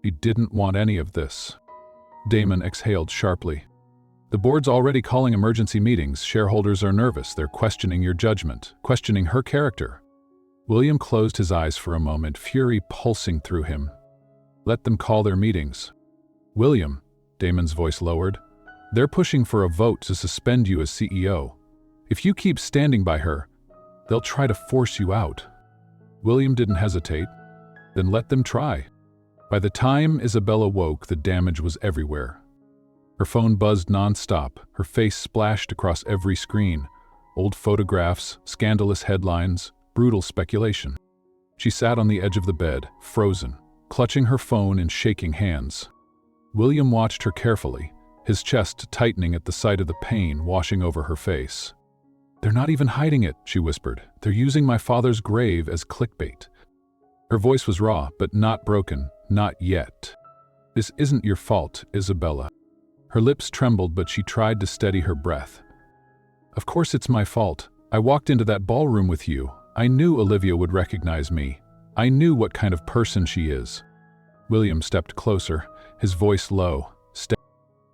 He didn't want any of this. Damon exhaled sharply. "The board's already calling emergency meetings. Shareholders are nervous. They're questioning your judgment, questioning her character." William closed his eyes for a moment, fury pulsing through him. "Let them call their meetings." "William," Damon's voice lowered, "they're pushing for a vote to suspend you as CEO. If you keep standing by her, they'll try to force you out." William didn't hesitate. Then let them try. By the time Isabella woke, the damage was everywhere. Her phone buzzed nonstop, her face splashed across every screen. Old photographs, scandalous headlines, brutal speculation. She sat on the edge of the bed, frozen, clutching her phone in shaking hands. William watched her carefully, his chest tightening at the sight of the pain washing over her face. "They're not even hiding it," she whispered. "They're using my father's grave as clickbait." Her voice was raw, but not broken, not yet. "This isn't your fault, Isabella." Her lips trembled, but she tried to steady her breath. "Of course it's my fault. I walked into that ballroom with you. I knew Olivia would recognize me. I knew what kind of person she is." William stepped closer, his voice low.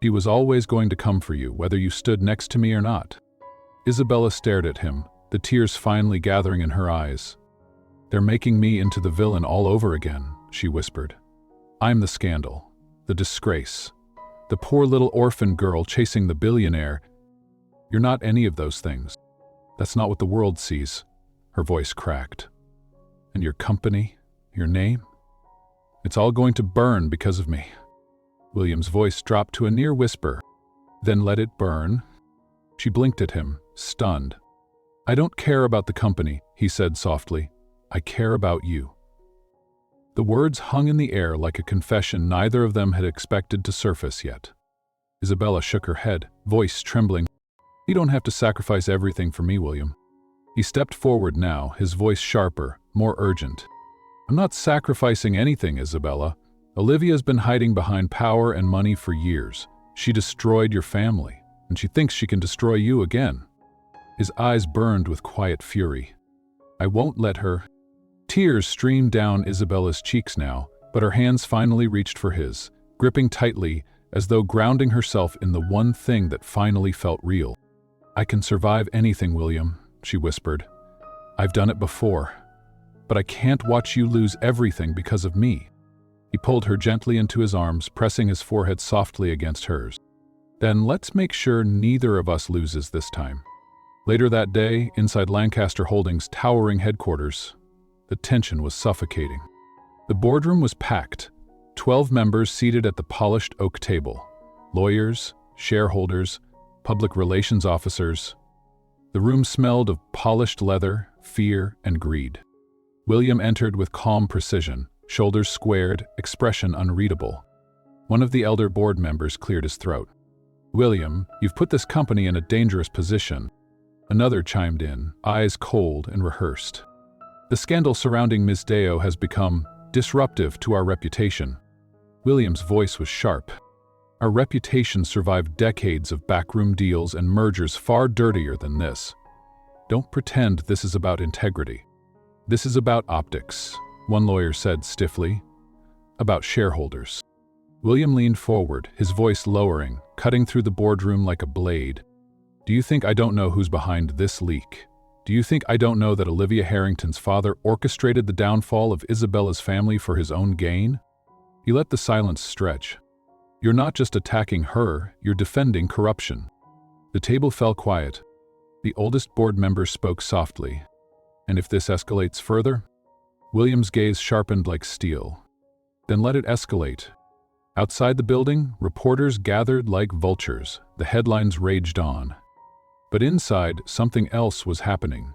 "She was always going to come for you, whether you stood next to me or not." Isabella stared at him, the tears finally gathering in her eyes. "They're making me into the villain all over again," she whispered. "I'm the scandal, the disgrace, the poor little orphan girl chasing the billionaire. You're not any of those things. That's not what the world sees." Her voice cracked. "And your company, your name? It's all going to burn because of me." William's voice dropped to a near whisper. "Then let it burn." She blinked at him, stunned. "I don't care about the company," he said softly. "I care about you." The words hung in the air like a confession neither of them had expected to surface yet. Isabella shook her head, voice trembling. "You don't have to sacrifice everything for me, William." He stepped forward now, his voice sharper, more urgent. "I'm not sacrificing anything, Isabella. Olivia's been hiding behind power and money for years. She destroyed your family, and she thinks she can destroy you again." His eyes burned with quiet fury. "I won't let her." Tears streamed down Isabella's cheeks now, but her hands finally reached for his, gripping tightly as though grounding herself in the one thing that finally felt real. "I can survive anything, William," she whispered. "I've done it before. But I can't watch you lose everything because of me." He pulled her gently into his arms, pressing his forehead softly against hers. "Then let's make sure neither of us loses this time." Later that day, inside Lancaster Holdings' towering headquarters, the tension was suffocating. The boardroom was packed, 12 members seated at the polished oak table. Lawyers, shareholders, public relations officers. The room smelled of polished leather, fear, and greed. William entered with calm precision, shoulders squared, expression unreadable. One of the elder board members cleared his throat. "William, you've put this company in a dangerous position." Another chimed in, eyes cold and rehearsed. "The scandal surrounding Ms. Deo has become disruptive to our reputation." William's voice was sharp. "Our reputation survived decades of backroom deals and mergers far dirtier than this. Don't pretend this is about integrity. This is about optics," one lawyer said stiffly. "About shareholders." William leaned forward, his voice lowering, cutting through the boardroom like a blade. "Do you think I don't know who's behind this leak? Do you think I don't know that Olivia Harrington's father orchestrated the downfall of Isabella's family for his own gain?" He let the silence stretch. "You're not just attacking her, you're defending corruption." The table fell quiet. The oldest board member spoke softly. "And if this escalates further?" William's gaze sharpened like steel. Then let it escalate. Outside the building, reporters gathered like vultures. The headlines raged on. But inside, something else was happening.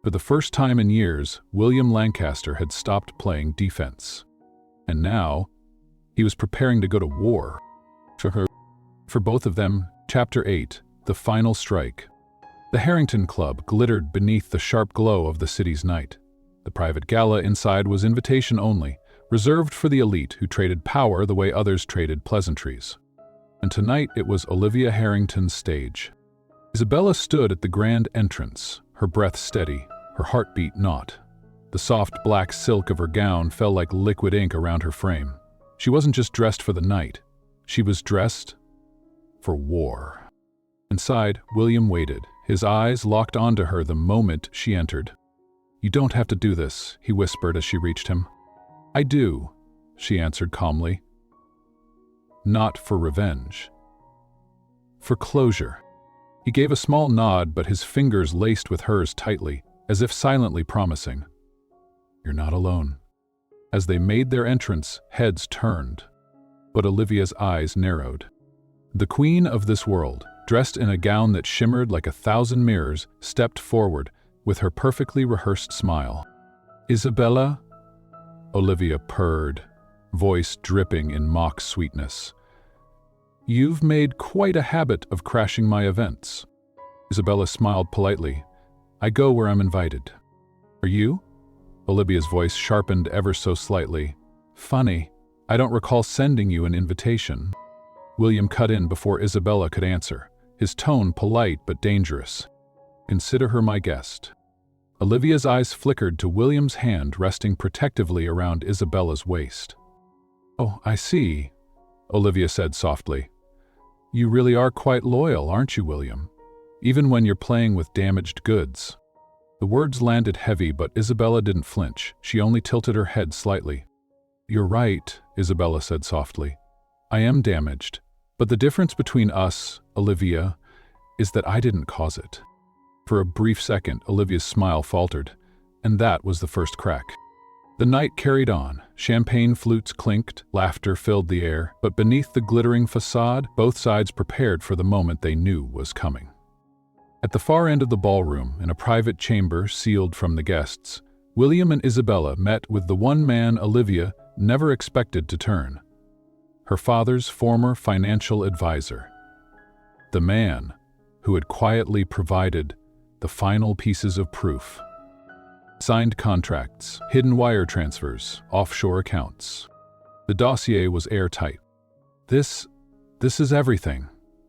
For the first time in years, William Lancaster had stopped playing defense. And now, he was preparing to go to war. For both of them, Chapter 8, The Final Strike. The Harrington Club glittered beneath the sharp glow of the city's night. The private gala inside was invitation only, reserved for the elite who traded power the way others traded pleasantries. And tonight it was Olivia Harrington's stage. Isabella stood at the grand entrance, her breath steady, her heartbeat not. The soft black silk of her gown fell like liquid ink around her frame. She wasn't just dressed for the night. She was dressed for war. Inside, William waited, his eyes locked onto her the moment she entered. "You don't have to do this," he whispered as she reached him. "I do," she answered calmly. "Not for revenge. For closure." He gave a small nod, but his fingers laced with hers tightly, as if silently promising, "You're not alone." As they made their entrance, heads turned, but Olivia's eyes narrowed. The queen of this world, dressed in a gown that shimmered like 1,000 mirrors, stepped forward with her perfectly rehearsed smile. "Isabella?" Olivia purred, voice dripping in mock sweetness. "You've made quite a habit of crashing my events." Isabella smiled politely. "I go where I'm invited." "Are you?" Olivia's voice sharpened ever so slightly. "Funny, I don't recall sending you an invitation." William cut in before Isabella could answer, his tone polite but dangerous. "Consider her my guest." Olivia's eyes flickered to William's hand resting protectively around Isabella's waist. "Oh, I see," Olivia said softly. "You really are quite loyal, aren't you, William? Even when you're playing with damaged goods." The words landed heavy, but Isabella didn't flinch. She only tilted her head slightly. "You're right," Isabella said softly. "I am damaged. But the difference between us, Olivia, is that I didn't cause it." For a brief second, Olivia's smile faltered, and that was the first crack. The night carried on. Champagne flutes clinked, laughter filled the air, but beneath the glittering facade, both sides prepared for the moment they knew was coming. At the far end of the ballroom, in a private chamber sealed from the guests, William and Isabella met with the one man Olivia never expected to turn. Her father's former financial advisor. The man who had quietly provided the final pieces of proof. Signed contracts, hidden wire transfers, offshore accounts. The dossier was airtight. This is everything,"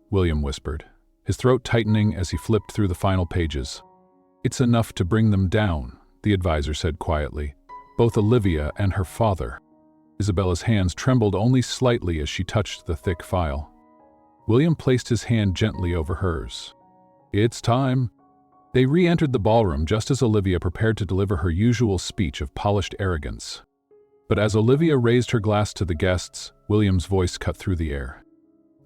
William whispered, his throat tightening as he flipped through the final pages. "It's enough to bring them down," the advisor said quietly. "Both Olivia and her father." Isabella's hands trembled only slightly as she touched the thick file. William placed his hand gently over hers. "It's time." They re-entered the ballroom just as Olivia prepared to deliver her usual speech of polished arrogance. But as Olivia raised her glass to the guests, William's voice cut through the air.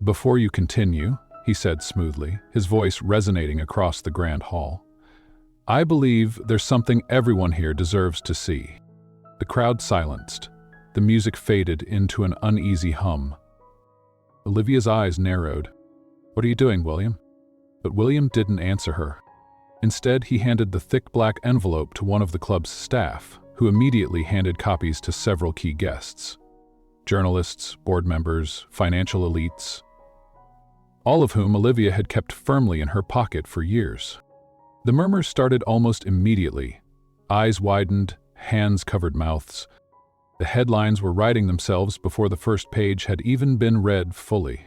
"Before you continue," he said smoothly, his voice resonating across the grand hall, "I believe there's something everyone here deserves to see." The crowd silenced. The music faded into an uneasy hum. Olivia's eyes narrowed. "What are you doing, William?" But William didn't answer her. Instead, he handed the thick black envelope to one of the club's staff, who immediately handed copies to several key guests. Journalists, board members, financial elites, all of whom Olivia had kept firmly in her pocket for years. The murmurs started almost immediately. Eyes widened, hands covered mouths. The headlines were writing themselves before the first page had even been read fully.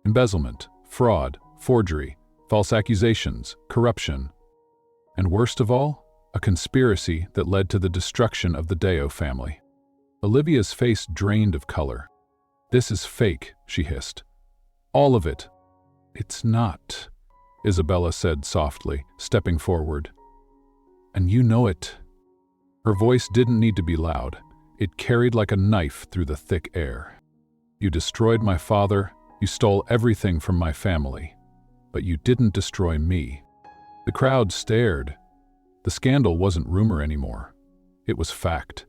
Embezzlement, fraud, forgery, false accusations, corruption, and worst of all, a conspiracy that led to the destruction of the Deo family. Olivia's face drained of color. "This is fake," she hissed. "All of it." "It's not," Isabella said softly, stepping forward. "And you know it." Her voice didn't need to be loud. It carried like a knife through the thick air. "You destroyed my father, you stole everything from my family, but you didn't destroy me." The crowd stared. The scandal wasn't rumor anymore. It was fact.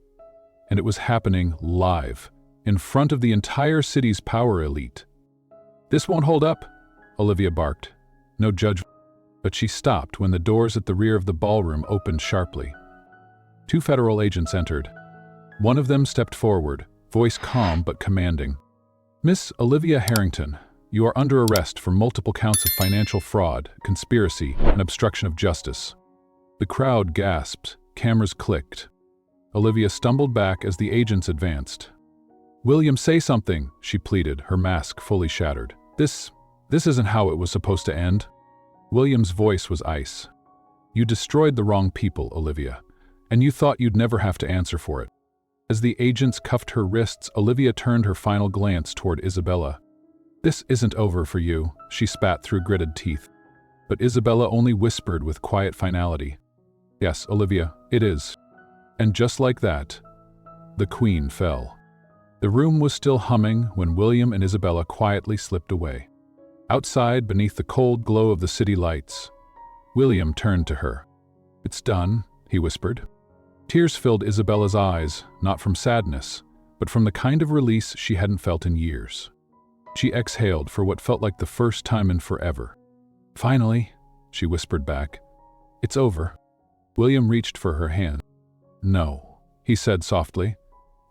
and it was happening live, in front of the entire city's power elite. "This won't hold up," Olivia barked. No judgment. But she stopped when the doors at the rear of the ballroom opened sharply. 2 federal agents entered. One of them stepped forward, voice calm but commanding. "Miss Olivia Harrington, you are under arrest for multiple counts of financial fraud, conspiracy, and obstruction of justice." The crowd gasped, cameras clicked. Olivia stumbled back as the agents advanced. "William, say something," she pleaded, her mask fully shattered. This isn't how it was supposed to end." William's voice was ice. "You destroyed the wrong people, Olivia, and you thought you'd never have to answer for it." As the agents cuffed her wrists, Olivia turned her final glance toward Isabella. "This isn't over for you," she spat through gritted teeth. But Isabella only whispered with quiet finality, "Yes, Olivia, it is." And just like that, the queen fell. The room was still humming when William and Isabella quietly slipped away. Outside, beneath the cold glow of the city lights, William turned to her. "It's done," he whispered. Tears filled Isabella's eyes, not from sadness, but from the kind of release she hadn't felt in years. She exhaled for what felt like the first time in forever. "Finally," she whispered back, "it's over." William reached for her hand. "No," he said softly,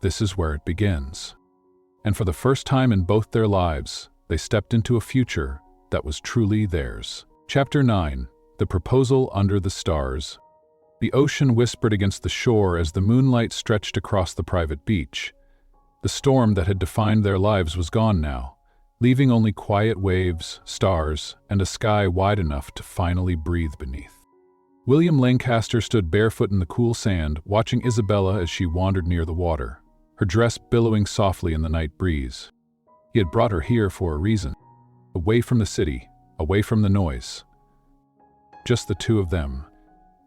"this is where it begins." And for the first time in both their lives, they stepped into a future that was truly theirs. Chapter 9. The Proposal Under the Stars. The ocean whispered against the shore as the moonlight stretched across the private beach. The storm that had defined their lives was gone now, leaving only quiet waves, stars, and a sky wide enough to finally breathe beneath. William Lancaster stood barefoot in the cool sand, watching Isabella as she wandered near the water, her dress billowing softly in the night breeze. He had brought her here for a reason. Away from the city, away from the noise. Just the two of them,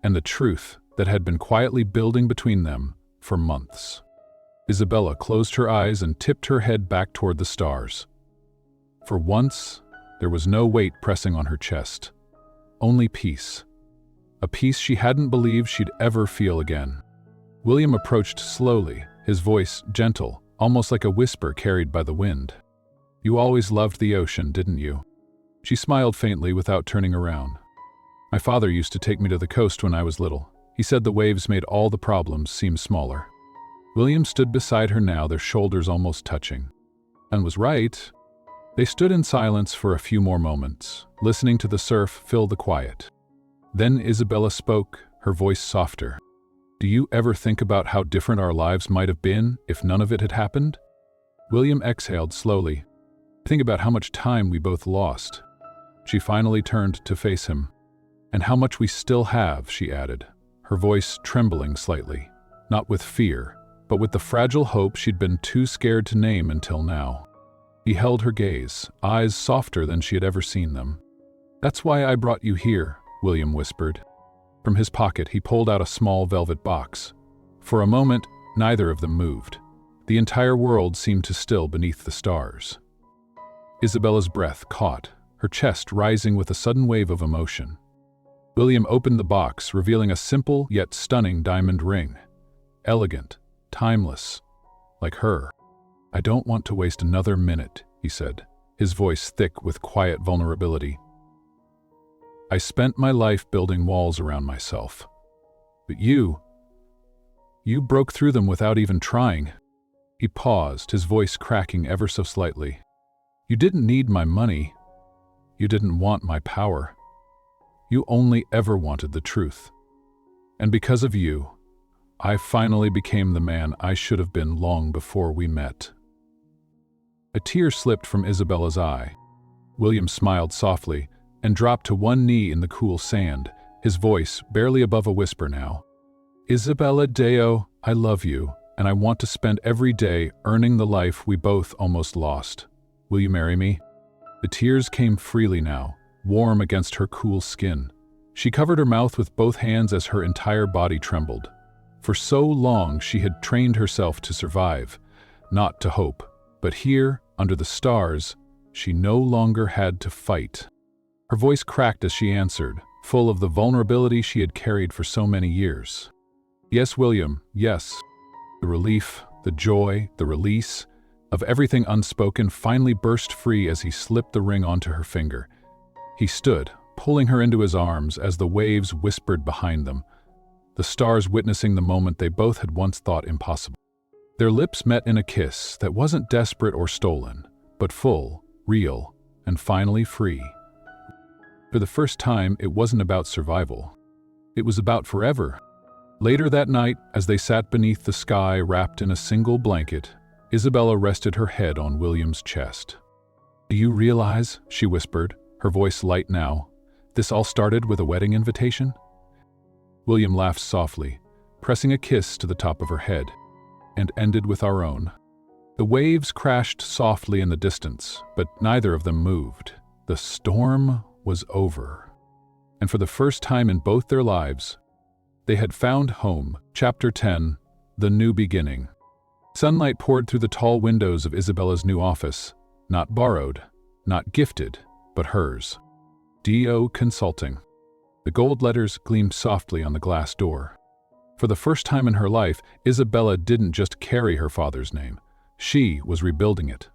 and the truth that had been quietly building between them for months. Isabella closed her eyes and tipped her head back toward the stars. For once, there was no weight pressing on her chest. Only peace. A peace she hadn't believed she'd ever feel again. William approached slowly, his voice gentle, almost like a whisper carried by the wind. "You always loved the ocean, didn't you?" She smiled faintly without turning around. "My father used to take me to the coast when I was little. He said the waves made all the problems seem smaller." William stood beside her now, their shoulders almost touching. And was right. They stood in silence for a few more moments, listening to the surf fill the quiet. Then Isabella spoke, her voice softer. "Do you ever think about how different our lives might have been if none of it had happened?" William exhaled slowly. "Think about how much time we both lost." She finally turned to face him. "And how much we still have," she added, her voice trembling slightly, not with fear, but with the fragile hope she'd been too scared to name until now. He held her gaze, eyes softer than she had ever seen them. "That's why I brought you here," William whispered. From his pocket, he pulled out a small velvet box. For a moment, neither of them moved. The entire world seemed to still beneath the stars. Isabella's breath caught, her chest rising with a sudden wave of emotion. William opened the box, revealing a simple yet stunning diamond ring. Elegant, timeless, like her. "I don't want to waste another minute," he said, his voice thick with quiet vulnerability. "I spent my life building walls around myself. But you broke through them without even trying." He paused, his voice cracking ever so slightly. "You didn't need my money. You didn't want my power. You only ever wanted the truth. And because of you, I finally became the man I should have been long before we met." A tear slipped from Isabella's eye. William smiled softly and dropped to one knee in the cool sand, his voice barely above a whisper now. "Isabella Deo, I love you, and I want to spend every day earning the life we both almost lost. Will you marry me?" The tears came freely now, warm against her cool skin. She covered her mouth with both hands as her entire body trembled. For so long she had trained herself to survive, not to hope. But here, under the stars, she no longer had to fight. Her voice cracked as she answered, full of the vulnerability she had carried for so many years. "Yes, William, yes. The relief, the joy, the release of everything unspoken finally burst free as he slipped the ring onto her finger. He stood, pulling her into his arms as the waves whispered behind them, the stars witnessing the moment they both had once thought impossible. Their lips met in a kiss that wasn't desperate or stolen, but full, real, and finally free. For the first time, it wasn't about survival. It was about forever. Later that night, as they sat beneath the sky wrapped in a single blanket, Isabella rested her head on William's chest. "Do you realize," she whispered, her voice light now, "this all started with a wedding invitation?" William laughed softly, pressing a kiss to the top of her head, and ended with our own. The waves crashed softly in the distance, but neither of them moved. The storm was over. And for the first time in both their lives, they had found home. Chapter 10, The New Beginning. Sunlight poured through the tall windows of Isabella's new office, not borrowed, not gifted, but hers. D.O. Consulting. The gold letters gleamed softly on the glass door. For the first time in her life, Isabella didn't just carry her father's name. She was rebuilding it.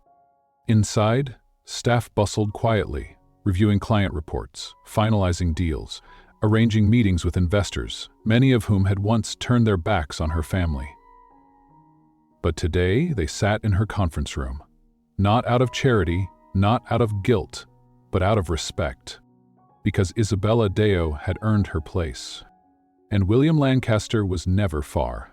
Inside, staff bustled quietly, reviewing client reports, finalizing deals, arranging meetings with investors, many of whom had once turned their backs on her family. But today they sat in her conference room, not out of charity, not out of guilt, but out of respect, because Isabella Deo had earned her place. And William Lancaster was never far.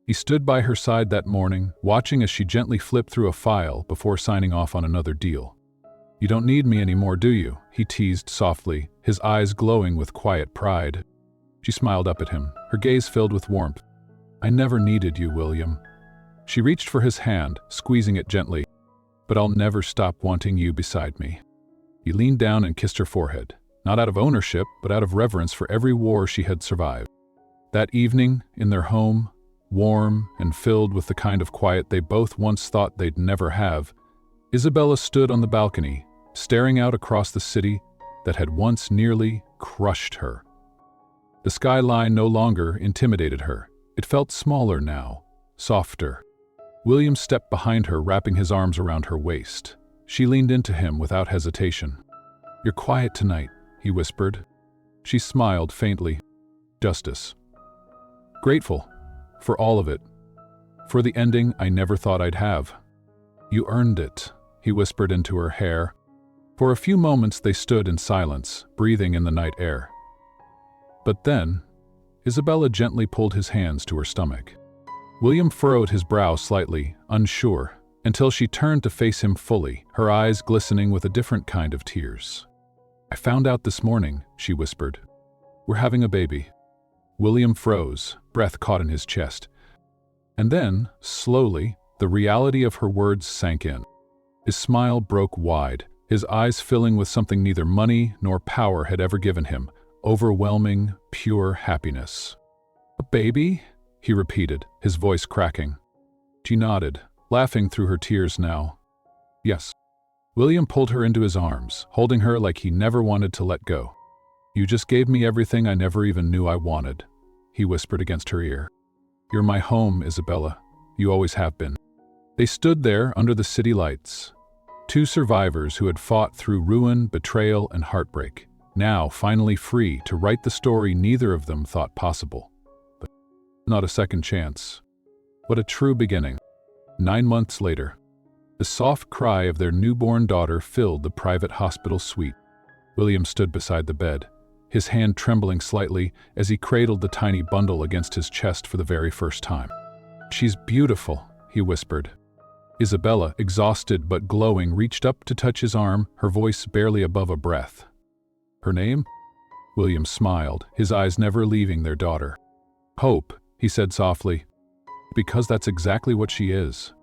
He stood by her side that morning, watching as she gently flipped through a file before signing off on another deal. "You don't need me anymore, do you?" he teased softly, his eyes glowing with quiet pride. She smiled up at him, her gaze filled with warmth. "I never needed you, William." She reached for his hand, squeezing it gently. "But I'll never stop wanting you beside me." He leaned down and kissed her forehead, not out of ownership, but out of reverence for every war she had survived. That evening, in their home, warm and filled with the kind of quiet they both once thought they'd never have, Isabella stood on the balcony, staring out across the city that had once nearly crushed her. The skyline no longer intimidated her. It felt smaller now, softer. William stepped behind her, wrapping his arms around her waist. She leaned into him without hesitation. "You're quiet tonight," he whispered. She smiled faintly. "Justice. Grateful. For all of it. For the ending I never thought I'd have." "You earned it," he whispered into her hair. For a few moments they stood in silence, breathing in the night air. But then, Isabella gently pulled his hands to her stomach. William furrowed his brow slightly, unsure, until she turned to face him fully, her eyes glistening with a different kind of tears. "I found out this morning," she whispered. "We're having a baby." William froze, breath caught in his chest. And then, slowly, the reality of her words sank in. His smile broke wide, his eyes filling with something neither money nor power had ever given him, overwhelming, pure happiness. "A baby?" he repeated, his voice cracking. She nodded, laughing through her tears now. "Yes." William pulled her into his arms, holding her like he never wanted to let go. "You just gave me everything I never even knew I wanted," he whispered against her ear. "You're my home, Isabella. You always have been." They stood there under the city lights, two survivors who had fought through ruin, betrayal, and heartbreak, now finally free to write the story neither of them thought possible. But not a second chance. What a true beginning. 9 months later, the soft cry of their newborn daughter filled the private hospital suite. William stood beside the bed, his hand trembling slightly as he cradled the tiny bundle against his chest for the very first time. "She's beautiful," he whispered. Isabella, exhausted but glowing, reached up to touch his arm, her voice barely above a breath. "Her name?" William smiled, his eyes never leaving their daughter. "Hope," he said softly, "because that's exactly what she is."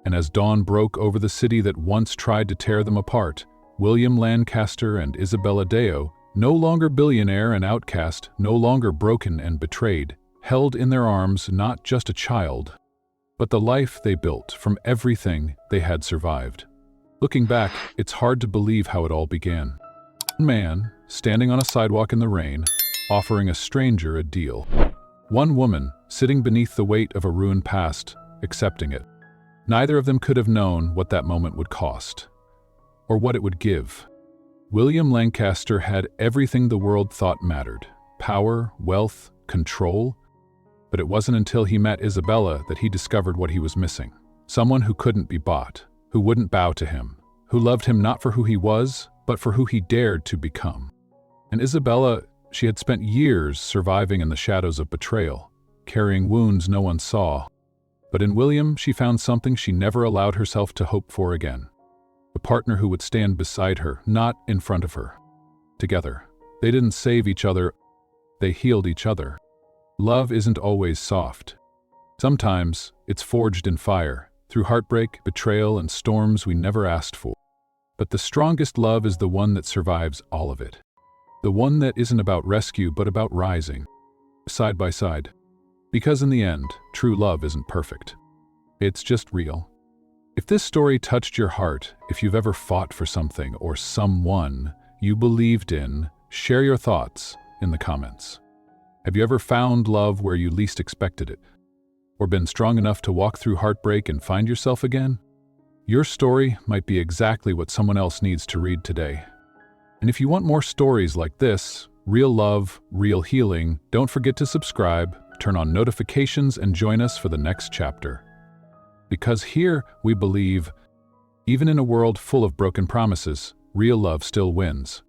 And as dawn broke over the city that once tried to tear them apart, William Lancaster and Isabella Deo, no longer billionaire and outcast, no longer broken and betrayed, held in their arms not just a child, but the life they built from everything they had survived. Looking back, it's hard to believe how it all began. A man, standing on a sidewalk in the rain, offering a stranger a deal. One woman, sitting beneath the weight of a ruined past, accepting it. Neither of them could have known what that moment would cost, or what it would give. William Lancaster had everything the world thought mattered: power, wealth, control. But it wasn't until he met Isabella that he discovered what he was missing. Someone who couldn't be bought, who wouldn't bow to him, who loved him not for who he was, but for who he dared to become. And Isabella, she had spent years surviving in the shadows of betrayal, carrying wounds no one saw. But in William, she found something she never allowed herself to hope for again. A partner who would stand beside her, not in front of her. Together. They didn't save each other, they healed each other. Love isn't always soft. Sometimes it's forged in fire, through heartbreak, betrayal, and storms we never asked for. But the strongest love is the one that survives all of it. The one that isn't about rescue, but about rising, side by side. Because in the end, true love isn't perfect. It's just real. If this story touched your heart, if you've ever fought for something or someone you believed in, share your thoughts in the comments. Have you ever found love where you least expected it? Or been strong enough to walk through heartbreak and find yourself again? Your story might be exactly what someone else needs to read today. And if you want more stories like this, real love, real healing, don't forget to subscribe, turn on notifications, and join us for the next chapter. Because here we believe, even in a world full of broken promises, real love still wins.